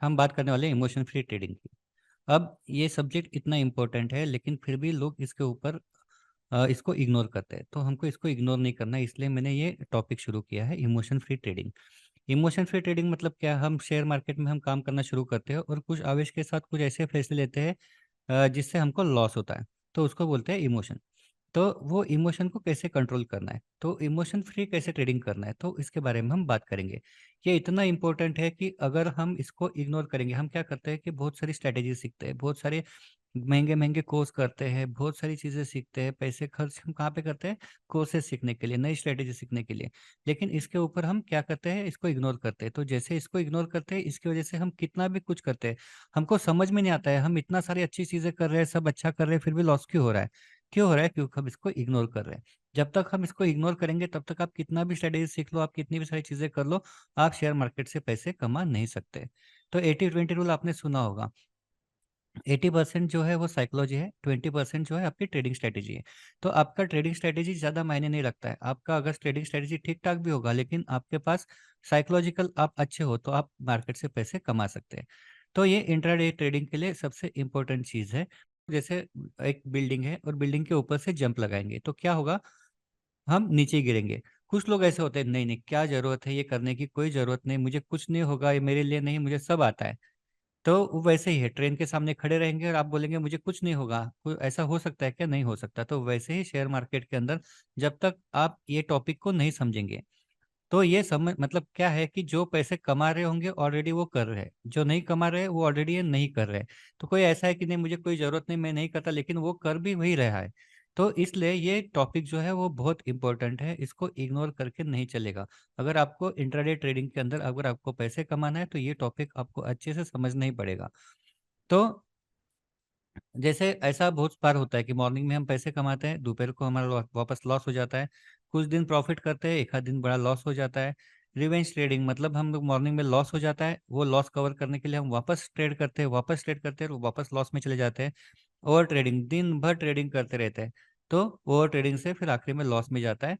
हम बात करने वाले हैं इमोशन फ्री ट्रेडिंग की। अब ये सब्जेक्ट इतना इम्पोर्टेंट है, लेकिन फिर भी लोग इसके ऊपर इसको इग्नोर करते हैं। तो हमको इसको इग्नोर नहीं करना है, इसलिए मैंने ये टॉपिक शुरू किया है, emotion free trading. Emotion free trading मतलब क्या? हम शेयर मार्केट में हम काम करना शुरू करते हैं और कुछ आवेश के साथ कुछ ऐसे फैसले लेते हैं जिससे हमको लॉस होता है, तो उसको बोलते हैं इमोशन। तो वो इमोशन को कैसे कंट्रोल करना है, तो इमोशन फ्री कैसे ट्रेडिंग करना है, तो इसके बारे में हम बात करेंगे। ये इतना इंपॉर्टेंट है कि अगर हम इसको इग्नोर करेंगे, हम क्या करते हैं कि बहुत सारी स्ट्रैटेजी सीखते हैं, बहुत सारे महंगे-महंगे कोर्स करते हैं, बहुत सारी चीज़ें सीखते हैं, पैसे खर्च हम कहाँ पे करते हैं? कोर्सेज़ सीखने के लिए, नई स्ट्रैटेजी सीखने के लिए। लेकिन इसके ऊपर हम क्या करते हैं? इसको इग्नोर करते हैं। तो जैसे इसको इग्नोर करते हैं, इसकी वजह से हम कितना भी कुछ करते हैं, हमको समझ में नहीं आता है, हम इतना सारी अच्छी चीज़ें कर रहे हैं, सब अच्छा कर रहे हैं, फिर भी लॉस क्यों हो रहा है? क्यों हो रहा है? क्योंकि हम इसको इग्नोर कर रहे हैं। जब तक हम इसको इग्नोर करेंगे, तब तक आप कितना भी स्ट्रैटेजी सीख लो, आप कितनी भी सारी चीज़ें कर लो, आप शेयर मार्केट से पैसे कमा नहीं सकते। तो 80-20 रूल आपने सुना होगा। 80% जो है वो साइकोलॉजी है, 20% जो है आपकी ट्रेडिंग स्ट्रैटेजी है। तो आपका ट्रेडिंग स्ट्रैटेजी ज़्यादा मायने नहीं रखता है। आपका अगर ट्रेडिंग स्ट्रैटेजी ठीक-ठाक भी होगा, लेकिन आपके पास साइकोलॉजिकल आप अच्छे हो, तो आप मार्केट से पैसे कमा सकते हैं। तो ये इंट्राडे ट्रेडिंग के लिए सबसे इम्पोर्टेंट चीज़ है। जैसे एक बिल्डिंग है और बिल्डिंग के ऊपर से जंप लगाएँगे, तो क्या होगा? हम नीचे गिरेंगे। कुछ लोग ऐसे होते हैं, नहीं-नहीं क्या ज़रूरत है ये करने की, कोई ज़रूरत नहीं, मुझे कुछ नहीं होगा, ये मेरे लिए नहीं, मुझे सब आता है। तो वो वैसे ही है, ट्रेन के सामने खड़े रहेंगे और आप बोलेंगे मुझे कुछ नहीं होगा, कोई ऐसा हो सकता है क्या? नहीं हो सकता। तो वैसे ही शेयर मार्केट के अंदर जब तक आप ये टॉपिक को नहीं समझेंगे, तो ये समझ मतलब क्या है कि जो पैसे कमा रहे होंगे ऑलरेडी वो कर रहे हैं, जो नहीं कमा रहे वो ऑलरेडी ये नहीं कर रहे हैं। तो कोई ऐसा है कि नहीं मुझे कोई ज़रूरत नहीं, मैं नहीं करता, लेकिन वो कर भी वही रहा है। तो इसलिए ये टॉपिक जो है वो बहुत इम्पोर्टेंट है, इसको इग्नोर करके नहीं चलेगा। अगर आपको इंट्राडे ट्रेडिंग के अंदर अगर आपको पैसे कमाना है, तो ये टॉपिक आपको अच्छे से समझना ही पड़ेगा। तो जैसे ऐसा बहुत बार होता है कि मॉर्निंग में हम पैसे कमाते हैं, दोपहर को हमारा वापस लॉस हो जाता है। कुछ दिन प्रॉफ़िट करते हैं, एक आध दिन बड़ा लॉस हो जाता है। रिवेंज ट्रेडिंग मतलब हम लोग मॉर्निंग में लॉस हो जाता है, वो लॉस कवर करने के लिए हम वापस ट्रेड करते हैं, वापस ट्रेड करते हैं और वापस लॉस में चले जाते हैं। ओवर ट्रेडिंग, दिन भर ट्रेडिंग करते रहते हैं। तो ओवर ट्रेडिंग से फिर आखिर में लॉस में जाता है।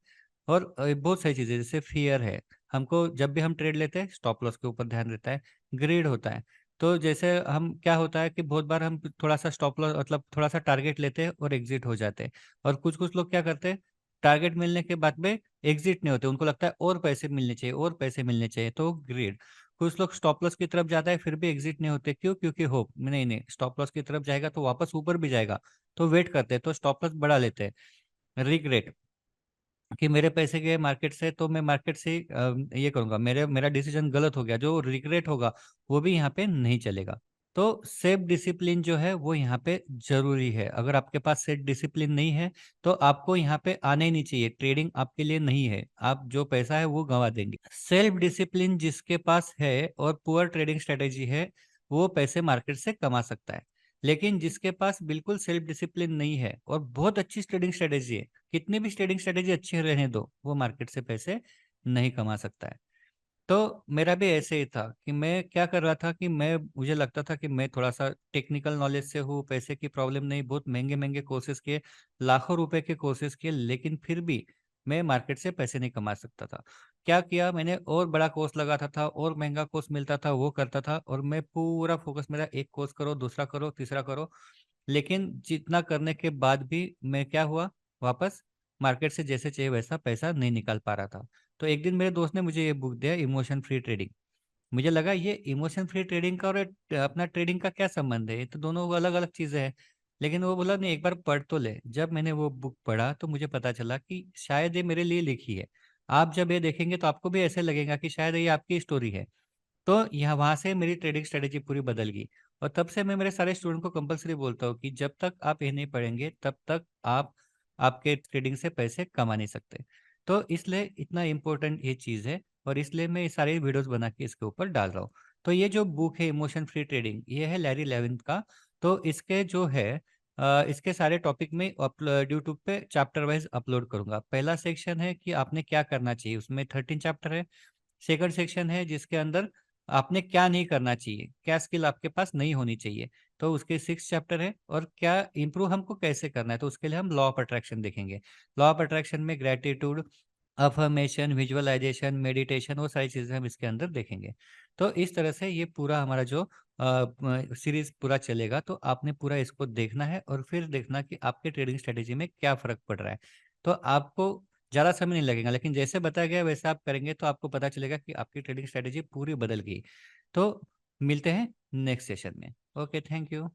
और बहुत सारी चीज़ें जैसे फ़ियर है, हमको जब भी हम ट्रेड लेते हैं स्टॉप लॉस के ऊपर ध्यान रहता है, ग्रीड होता है। तो जैसे हम क्या होता है कि बहुत बार हम थोड़ा-सा स्टॉप लॉस मतलब थोड़ा-सा टारगेट लेते हैं और एग्ज़िट हो जाते हैं। और कुछ-कुछ लोग क्या करते हैं, टारगेट मिलने के बाद में एग्ज़िट नहीं होते, उनको लगता है और पैसे मिलने चाहिए और पैसे मिलने चाहिए, तो ग्रीड। कुछ लोग स्टॉप लॉस की तरफ जाता है फिर भी एग्ज़िट नहीं होते, क्यों? क्योंकि होप नहीं, स्टॉप लॉस की तरफ जाएगा तो वापस ऊपर भी जाएगा, तो वेट करते हैं, तो स्टॉप लॉस बढ़ा लेते हैं। रिग्रेट कि मेरे पैसे गए मार्केट से, तो मैं मार्केट से ये करूँगा, मेरा डिसीज़न गलत हो गया, जो रिग्रेट होगा वो भी यहाँ पे नहीं चलेगा। तो सेल्फ डिसिप्लिन जो है वो यहाँ पे ज़रूरी है। अगर आपके पास सेल्फ डिसिप्लिन नहीं है, तो आपको यहाँ पे आना ही नहीं चाहिए, ट्रेडिंग आपके लिए नहीं है। आप जो पैसा है वो गँवा देंगे। सेल्फ डिसिप्लिन जिसके पास है और पुअर ट्रेडिंग स्ट्रैटेजी है, वो पैसे मार्केट से कमा सकता है। लेकिन जिसके पास बिल्कुल सेल्फ डिसिप्लिन नहीं है और बहुत अच्छी ट्रेडिंग स्ट्रैटेजी है, कितनी भी ट्रेडिंग स्ट्रैटेजी अच्छी रहने दो, वो मार्केट से पैसे नहीं कमा सकता है। तो मेरा भी ऐसे ही था कि मैं क्या कर रहा था कि मुझे लगता था कि मैं थोड़ा-सा टेक्निकल नॉलेज से हूँ, पैसे की प्रॉब्लम नहीं, बहुत महँगे-महँगे कोर्सेज़ किए, लाखों रुपए के कोर्सेज़ किए, लेकिन फिर भी मैं मार्केट से पैसे नहीं कमा सकता था। क्या किया मैंने, और बड़ा कोर्स लगाता था और महँगा कोर्स मिलता था, वो करता था और मैं पूरा फ़ोकस मेरा एक कोर्स करो, दूसरा करो, तीसरा करो, लेकिन जितना करने के बाद भी मैं क्या हुआ, वापस मार्केट से जैसे चाहिए वैसा पैसा नहीं निकाल पा रहा था। तो एक दिन मेरे दोस्त ने मुझे ये बुक दिया, इमोशन फ्री ट्रेडिंग। मुझे लगा ये इमोशन फ्री ट्रेडिंग का और अपना ट्रेडिंग का क्या संबंध है? ये तो दोनों अलग-अलग चीज़ें हैं। लेकिन वो बोला नहीं, एक बार पढ़ तो ले। जब मैंने वो बुक पढ़ा तो मुझे पता चला कि शायद ये मेरे लिए लिखी है। आप जब ये देखेंगे तो आपको भी ऐसे लगेगा कि शायद ये आपकी स्टोरी है। तो यहाँ वहाँ से मेरी ट्रेडिंग स्ट्रैटेजी पूरी बदल गई और तब से मैं मेरे सारे स्टूडेंट को कंपल्सरी बोलता हूँ कि जब तक आप ये नहीं पढ़ेंगे तब तक आप आपके ट्रेडिंग से पैसे कमा नहीं सकते। तो इसलिए इतना इम्पोर्टेंट ये चीज़ है और इसलिए मैं ये सारे वीडियोज़ बना के इसके ऊपर डाल रहा हूँ। तो ये जो बुक है इमोशन फ्री ट्रेडिंग, ये है लैरी लेविन का। तो इसके जो है इसके सारे टॉपिक में यूट्यूब पे चैप्टर वाइज़ अपलोड करूँगा। पहला सेक्शन है कि आपने क्या करना चाहिए, उसमें 13 चैप्टर है। सेकंड सेक्शन है जिसके अंदर आपने क्या नहीं करना चाहिए, क्या स्किल आपके पास नहीं होनी चाहिए, तो उसके 6 चैप्टर है। और क्या इम्प्रूव हमको कैसे करना है, तो उसके लिए हम लॉ ऑफ अट्रैक्शन देखेंगे। लॉ ऑफ अट्रैक्शन में ग्रैटिट्यूड, अफ़र्मेशन, विजुअलाइज़ेशन, मेडिटेशन, वो सारी चीज़ें हम इसके अंदर देखेंगे। तो इस तरह से ये पूरा हमारा जो सीरीज पूरा चलेगा, तो आपने पूरा इसको देखना है और फिर देखना कि आपके ट्रेडिंग स्ट्रेटेजी में क्या फर्क पड़ रहा है। तो आपको ज़्यादा समय नहीं लगेगा, लेकिन जैसे बताया गया वैसे आप करेंगे तो आपको पता चलेगा कि आपकी ट्रेडिंग स्ट्रेटेजी पूरी बदल गई। तो मिलते हैं नेक्स्ट सेशन में। Okay, thank you.